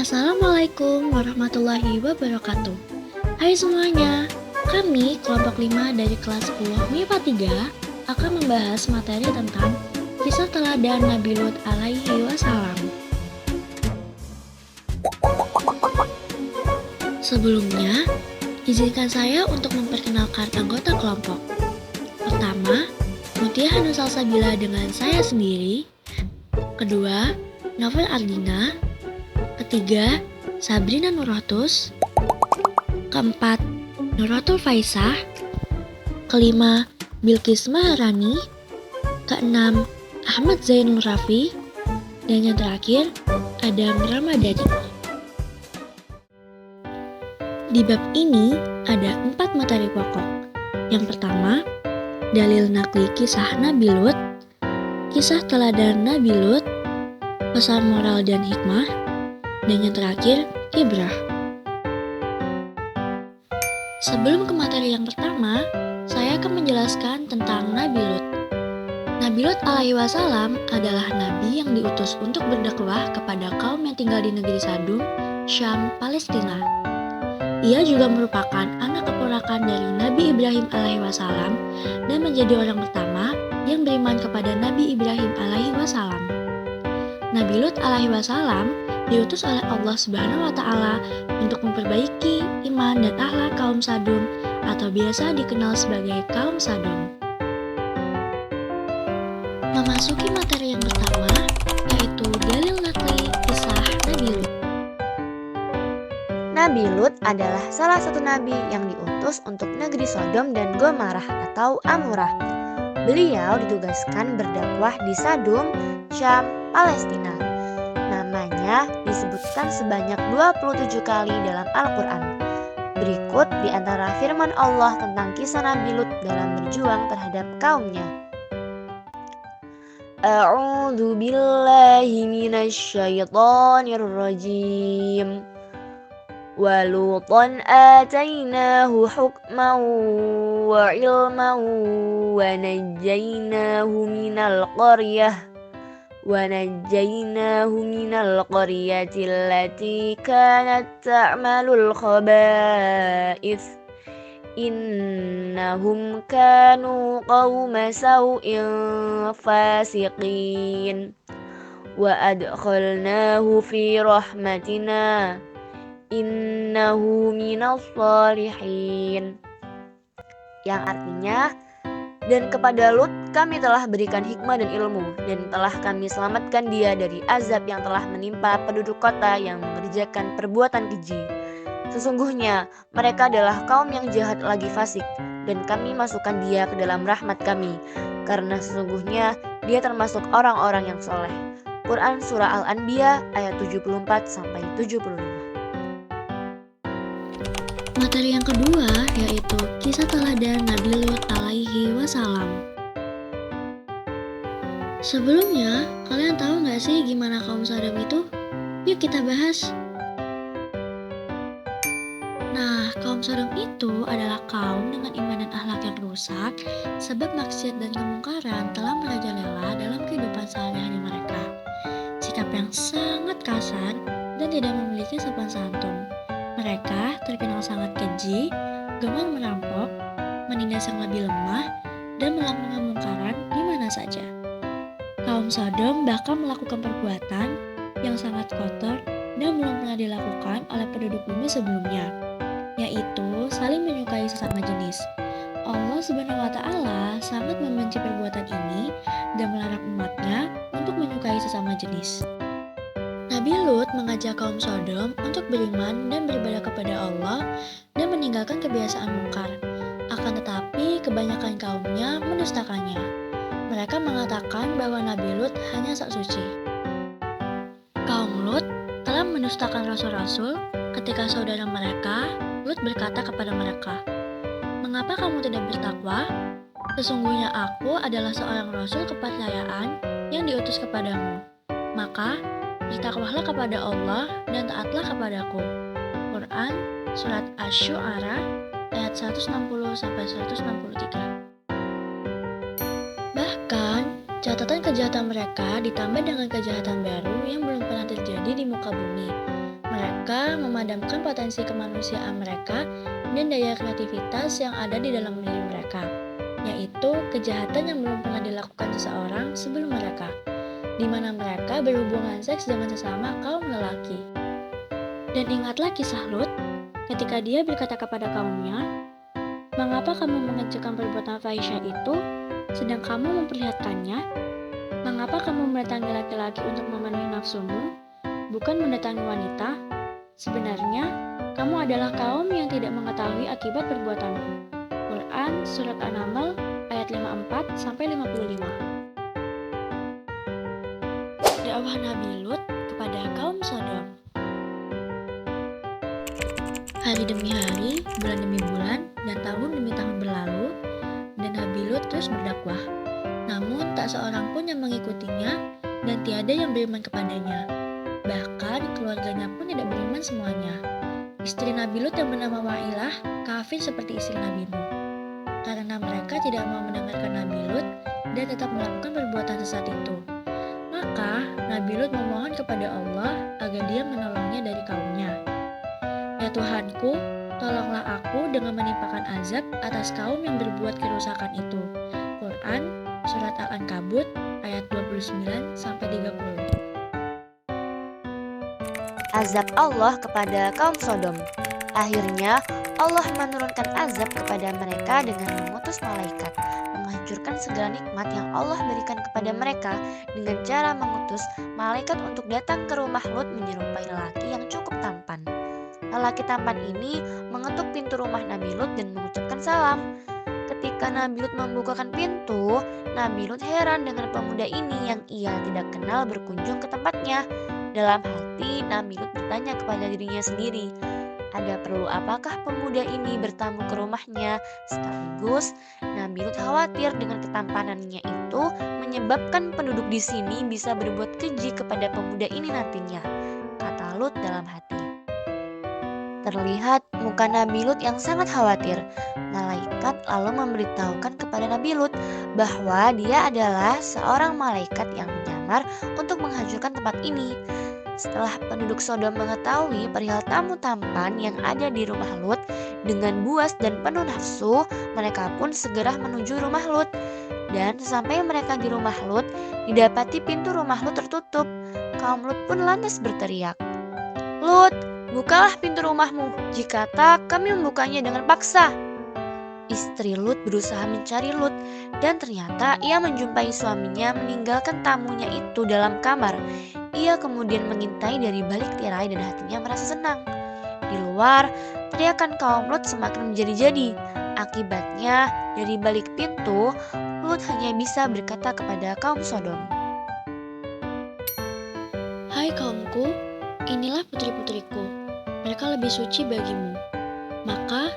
Assalamualaikum warahmatullahi wabarakatuh. Hai semuanya, kami kelompok 5 dari kelas 10 MIPA 3 akan membahas materi tentang kisah teladan Nabi Lut alaihi wassalam. Sebelumnya, izinkan saya untuk memperkenalkan anggota kelompok. Pertama, Mutia Hanusalsabila dengan saya sendiri. Kedua, Novel Ardina. Ketiga, Sabrina Nurhatus. Keempat, Nuratul Faisah. Kelima, Bilqis Maharani. Keenam, Ahmad Zainul Rafi. Dan yang terakhir, Adam Ramadhani. Di bab ini ada 4 materi pokok. Yang pertama, dalil nakli kisah Nabi Lut, kisah teladan Nabi Lut, pesan moral dan hikmah, dan yang terakhir, ibrah. Sebelum ke materi yang pertama, saya akan menjelaskan tentang Nabi Lut. Nabi Lut alaihi wassalam adalah nabi yang diutus untuk berdakwah kepada kaum yang tinggal di negeri Sadum, Syam, Palestina. Ia juga merupakan anak keponakan dari Nabi Ibrahim alaihi wassalam dan menjadi orang pertama yang beriman kepada Nabi Ibrahim alaihi wassalam. Nabi Lut alaihi wassalam diutus oleh Allah Subhanahu wa Ta'ala untuk memperbaiki iman dan akhlak kaum Sadum atau biasa dikenal sebagai kaum Sadum. Memasuki materi yang pertama, yaitu dalil nakli kisah Nabi Lut. Nabi Lut adalah salah satu nabi yang diutus untuk negeri Sodom dan Gomorrah atau Amurah. Beliau ditugaskan berdakwah di Sadum, Syam, Palestina. Namanya disebutkan sebanyak 27 kali dalam Al-Quran. Berikut di antara firman Allah tentang kisah Nabi Lut dalam berjuang terhadap kaumnya. A'udzu billahi minasyaitonir rajim. Wa lutan atainahu hukman wa ilman wa najjaynahu minal qaryati allati kanat ta'malul khaba'ith innahum kanu qauma sau'in fasiqin wa adkhalnahu fi rahmatina innahu minas shalihin, yang artinya, dan kepada Lut kami telah berikan hikmah dan ilmu, dan telah kami selamatkan dia dari azab yang telah menimpa penduduk kota yang mengerjakan perbuatan keji. Sesungguhnya mereka adalah kaum yang jahat lagi fasik, dan kami masukkan dia ke dalam rahmat kami, karena sesungguhnya dia termasuk orang-orang yang soleh. Quran Surah Al-Anbiya ayat 74-75. Materi yang kedua yaitu kisah teladan Nabi Lut alaihi wassalam. Sebelumnya, kalian tahu nggak sih gimana kaum Sodom itu? Yuk kita bahas. Nah, kaum Sodom itu adalah kaum dengan iman dan akhlak yang rusak sebab maksiat dan kemungkaran telah merajalela dalam kehidupan sehari-hari mereka. Sikap yang sangat kasar dan tidak memiliki sopan santun. Mereka terkenal sangat keji, gemar merampok, menindas yang lebih lemah, dan melakukan kemungkaran di mana saja. Kaum Sodom bahkan melakukan perbuatan yang sangat kotor dan belum pernah dilakukan oleh penduduk bumi sebelumnya, yaitu saling menyukai sesama jenis. Allah Subhanahu wa Ta'ala sangat membenci perbuatan ini dan melarang umatnya untuk menyukai sesama jenis. Nabi Lut mengajak kaum Sodom untuk beriman dan beribadah kepada Allah dan meninggalkan kebiasaan mungkar. Akan tetapi kebanyakan kaumnya mendustakannya. Mereka mengatakan bahwa Nabi Lut hanya sok suci. Kaum Lut telah mendustakan rasul-rasul ketika saudara mereka, Lut berkata kepada mereka, "Mengapa kamu tidak bertakwa? Sesungguhnya aku adalah seorang rasul kepercayaan yang diutus kepadamu. Maka bertakwalah kepada Allah dan taatlah kepadaku." Quran Surat Asy-Syu'ara ayat 160-163. Bahkan, catatan kejahatan mereka ditambah dengan kejahatan baru yang belum pernah terjadi di muka bumi. Mereka memadamkan potensi kemanusiaan mereka dan daya kreativitas yang ada di dalam diri mereka, yaitu kejahatan yang belum pernah dilakukan seseorang sebelum mereka, di mana mereka berhubungan seks dengan sesama kaum lelaki. Dan ingatlah kisah Lut ketika dia berkata kepada kaumnya, "Mengapa kamu mengerjakan perbuatan fahisyah itu, sedang kamu memperlihatkannya? Mengapa kamu mendatangi laki-laki untuk memenuhi nafsumu, bukan mendatangi wanita? Sebenarnya, kamu adalah kaum yang tidak mengetahui akibat perbuatanmu." Quran Surat An-Naml ayat 54-55. Dakwah Nabi Lut kepada kaum Sodom. Hari demi hari, bulan demi bulan, dan tahun demi tahun berlalu, dan Nabi Lut terus berdakwah. Namun tak seorang pun yang mengikutinya, dan tiada yang beriman kepadanya. Bahkan keluarganya pun tidak beriman semuanya. Istri Nabi Lut yang bernama Wa'ilah kafir seperti istri Nabi Nuh. Karena mereka tidak mau mendengarkan Nabi Lut dan tetap melakukan perbuatan sesat itu. Maka Nabi Lut memohon kepada Allah agar Dia menolongnya dari kaumnya. "Ya Tuhanku, tolonglah aku dengan menimpakan azab atas kaum yang berbuat kerusakan itu." Quran Surat Al-Ankabut ayat 29-30. Azab Allah kepada kaum Sodom. Akhirnya Allah menurunkan azab kepada mereka dengan mengutus malaikat, menghancurkan segala nikmat yang Allah berikan kepada mereka dengan cara mengutus malaikat untuk datang ke rumah Lut menyerupai lelaki yang cukup tampan. Lelaki tampan ini mengetuk pintu rumah Nabi Lut dan mengucapkan salam. Ketika Nabi Lut membukakan pintu, Nabi Lut heran dengan pemuda ini yang ia tidak kenal berkunjung ke tempatnya. Dalam hati, Nabi Lut bertanya kepada dirinya sendiri, ada perlu apakah pemuda ini bertamu ke rumahnya? Sekaligus, Nabi Lut khawatir dengan ketampanannya itu menyebabkan penduduk di sini bisa berbuat keji kepada pemuda ini nantinya, kata Lut dalam hati. Terlihat muka Nabi Lut yang sangat khawatir. Malaikat lalu memberitahukan kepada Nabi Lut bahwa dia adalah seorang malaikat yang menyamar untuk menghancurkan tempat ini. Setelah penduduk Sodom mengetahui perihal tamu tampan yang ada di rumah Lut, dengan buas dan penuh nafsu, mereka pun segera menuju rumah Lut. Dan sesampai mereka di rumah Lut, didapati pintu rumah Lut tertutup. Kaum Lut pun lantas berteriak, "Lut, bukalah pintu rumahmu, jika tak kami membukanya dengan paksa." Istri Lut berusaha mencari Lut dan ternyata ia menjumpai suaminya meninggalkan tamunya itu dalam kamar. Ia kemudian mengintai dari balik tirai dan hatinya merasa senang. Di luar, teriakan kaum Lut semakin menjadi-jadi. Akibatnya, dari balik pintu, Lut hanya bisa berkata kepada kaum Sodom, "Hai kaumku, inilah putri-putriku. Mereka lebih suci bagimu. Maka,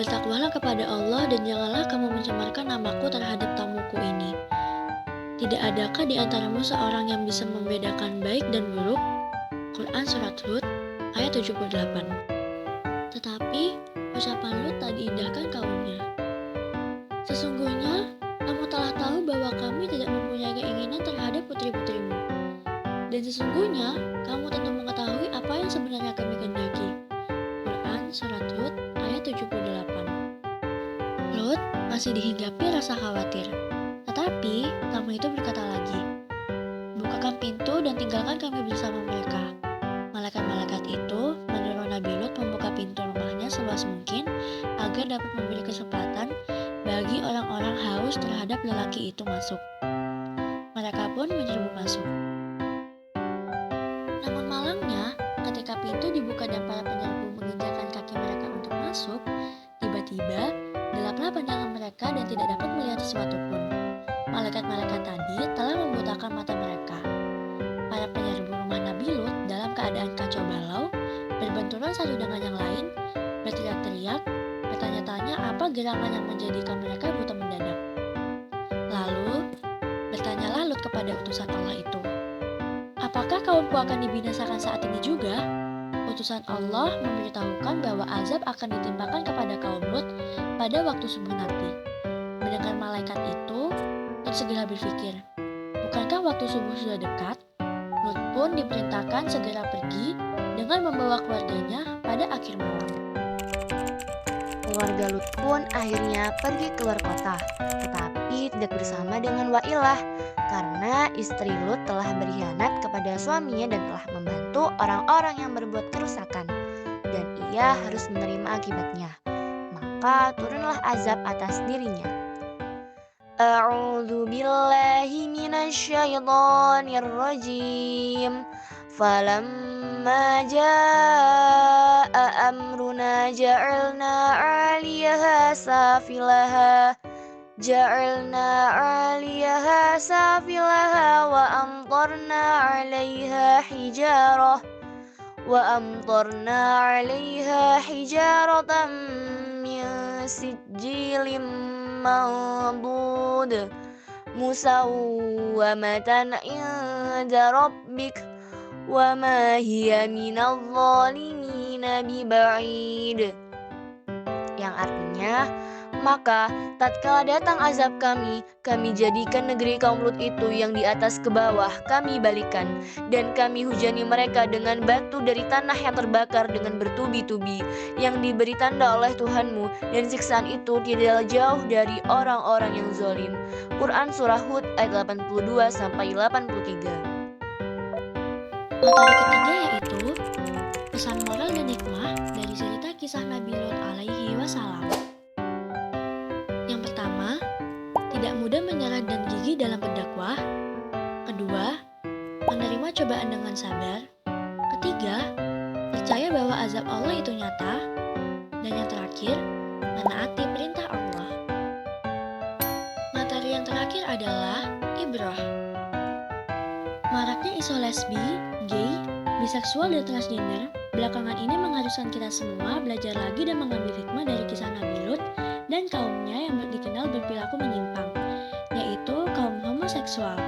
bertakwalah kepada Allah dan janganlah kamu mencemarkan namaku terhadap tamuku ini. Tidak adakah di antaramu seorang yang bisa membedakan baik dan buruk?" Quran Surat Hud ayat 78. Tetapi ucapan Lut tak diindahkan kaumnya. "Sesungguhnya kamu telah tahu bahwa kami tidak mempunyai keinginan terhadap putri-putrimu. Dan sesungguhnya kamu tentu mengetahui apa yang sebenarnya kami kehendaki." Quran Surat Hud ayat 78. Lut masih dihinggapi rasa khawatir. Tetapi tamu itu berkata lagi, "Bukakan pintu dan tinggalkan kami bersama mereka." Malaikat-malaikat itu menyuruh Nabi Lut membuka pintu rumahnya seluas mungkin agar dapat memberi kesempatan bagi orang-orang haus terhadap lelaki itu masuk. Mereka pun menyerbu masuk. Namun malangnya, ketika pintu dibuka dan para penyerbu menginjakan kaki mereka untuk masuk, tiba-tiba gelaplah pandangan mereka dan tidak dapat melihat sesuatu pun. Malaikat-malaikat tadi telah membutakan mata mereka. Para penyerbu rumah Nabi Lut dalam keadaan kacau balau, berbenturan satu dengan yang lain, berteriak-teriak, bertanya-tanya apa gerangan yang menjadikan mereka buta mendadak. Lalu, bertanyalah Lut kepada utusan Allah itu, "Apakah kaumku akan dibinasakan saat ini juga?" Utusan Allah memberitahukan bahwa azab akan ditimpakan kepada kaum Lut pada waktu subuh nanti. Mendengar malaikat itu, Lut segera berpikir, bukankah waktu subuh sudah dekat? Lut pun diperintahkan segera pergi dengan membawa keluarganya pada akhir malam. Keluarga Lut pun akhirnya pergi keluar kota, tetapi tidak bersama dengan Wailah karena istri Lut telah berkhianat kepada suaminya dan telah membantu orang-orang yang berbuat kerusakan, dan ia harus menerima akibatnya. Maka turunlah azab atas dirinya. A'udzu billahi minasyaitonir rajim. Falamma jaa'a amruna ja'alna 'aliyaha wa amtarna 'alaiha hijaratan min sijilin mandud musawwamatan 'inda rabbik wa ma hiya minadh dhalimina biba'id. Yang artinya, maka tatkala datang azab kami jadikan negeri kaum Lut itu yang di atas ke bawah kami balikan, dan kami hujani mereka dengan batu dari tanah yang terbakar dengan bertubi-tubi, yang diberi tanda oleh Tuhanmu, dan siksaan itu tidaklah jauh dari orang-orang yang zalim. Quran Surah Hud ayat 82-83. Materi ketiga yaitu pesan moral dan hikmah dari cerita kisah Nabi Lut alaihi wasallam. Yang pertama, tidak mudah menyerah dan gigih dalam berdakwah. Kedua, menerima cobaan dengan sabar. Ketiga, percaya bahwa azab Allah itu nyata. Dan yang terakhir, menaati perintah Allah. Materi yang terakhir adalah ibrah. Maraknya isu lesbi, gay, biseksual, dan transgender belakangan ini mengharuskan kita semua belajar lagi dan mengambil hikmah dari kisah Nabi Lut dan kaumnya yang dikenal berperilaku menyimpang, yaitu kaum homoseksual.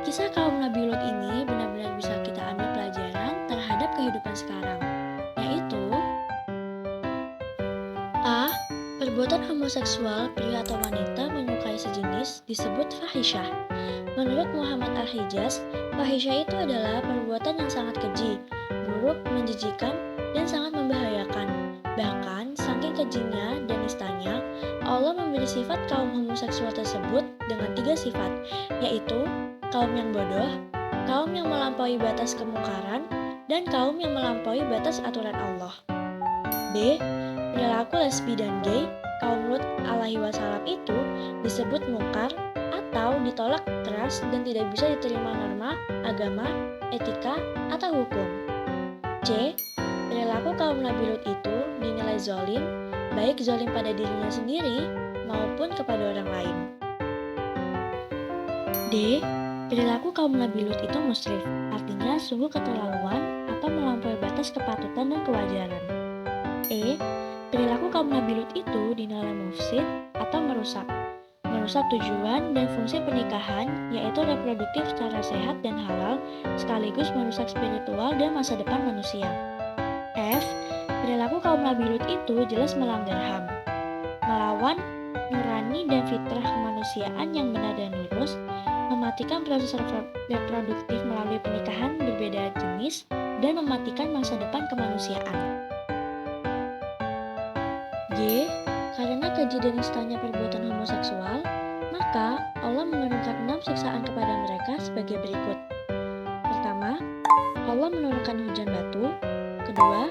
Kisah kaum Nabi Lut ini benar-benar bisa kita ambil pelajaran terhadap kehidupan sekarang, yaitu A. Perbuatan homoseksual pria atau wanita menyukai sejenis disebut fahisyah. Menurut Muhammad Al-Hijaz, fahisyah itu adalah perbuatan yang sangat keji, buruk, menjijikan, dan sangat membahayakan. Bahkan, saking kejinya dan nistanya, Allah memberi sifat kaum homoseksual tersebut dengan 3 sifat, yaitu kaum yang bodoh, kaum yang melampaui batas kemungkaran, dan kaum yang melampaui batas aturan Allah. B. Perilaku lesbi dan gay kaum Lut alaihi wasallam itu disebut mungkar atau ditolak keras dan tidak bisa diterima norma, agama, etika, atau hukum. C. Perilaku kaum Nabi Lut itu dinilai zalim, baik zalim pada dirinya sendiri maupun kepada orang lain. D. Perilaku kaum Nabi Lut itu musrif, artinya sungguh keterlaluan atau melampaui batas kepatutan dan kewajaran. E. Perilaku kaum Nabi Lut itu dinilai mufsid atau merusak tujuan dan fungsi pernikahan, yaitu reproduktif secara sehat dan halal, sekaligus merusak spiritual dan masa depan manusia. F. Perilaku kaum Nabi Lut itu jelas melanggar HAM, melawan nurani dan fitrah kemanusiaan yang benar dan lurus, mematikan proses reproduktif melalui pernikahan berbeda jenis, dan mematikan masa depan kemanusiaan. G. Karena keji dan nistanya perbuatan homoseksual, maka Allah menurunkan 6 siksaan kepada mereka sebagai berikut. Pertama, Allah menurunkan hujan batu. Kedua,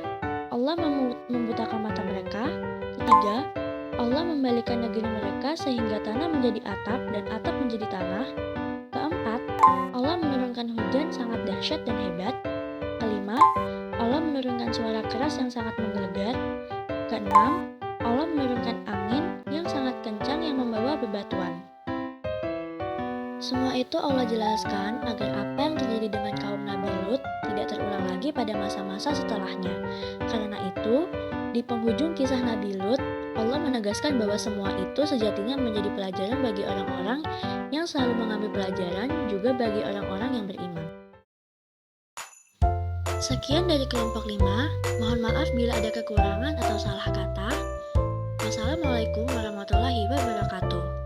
Allah membutakan mata mereka. Ketiga, Allah membalikkan negeri mereka sehingga tanah menjadi atap dan atap menjadi tanah. Keempat, Allah menurunkan hujan sangat dahsyat dan hebat. Kelima, Allah menurunkan suara keras yang sangat menggelegar. Keenam, Allah menurunkan angin yang sangat kencang yang membawa bebatuan. Semua itu Allah jelaskan agar apa yang terjadi dengan kaum Nabi Lut tidak terulang lagi pada masa-masa setelahnya. Karena itu, di penghujung kisah Nabi Lut, Allah menegaskan bahwa semua itu sejatinya menjadi pelajaran bagi orang-orang yang selalu mengambil pelajaran, juga bagi orang-orang yang beriman. Sekian dari kelompok 5. Mohon maaf bila ada kekurangan atau salah kata. Wassalamualaikum warahmatullahi wabarakatuh.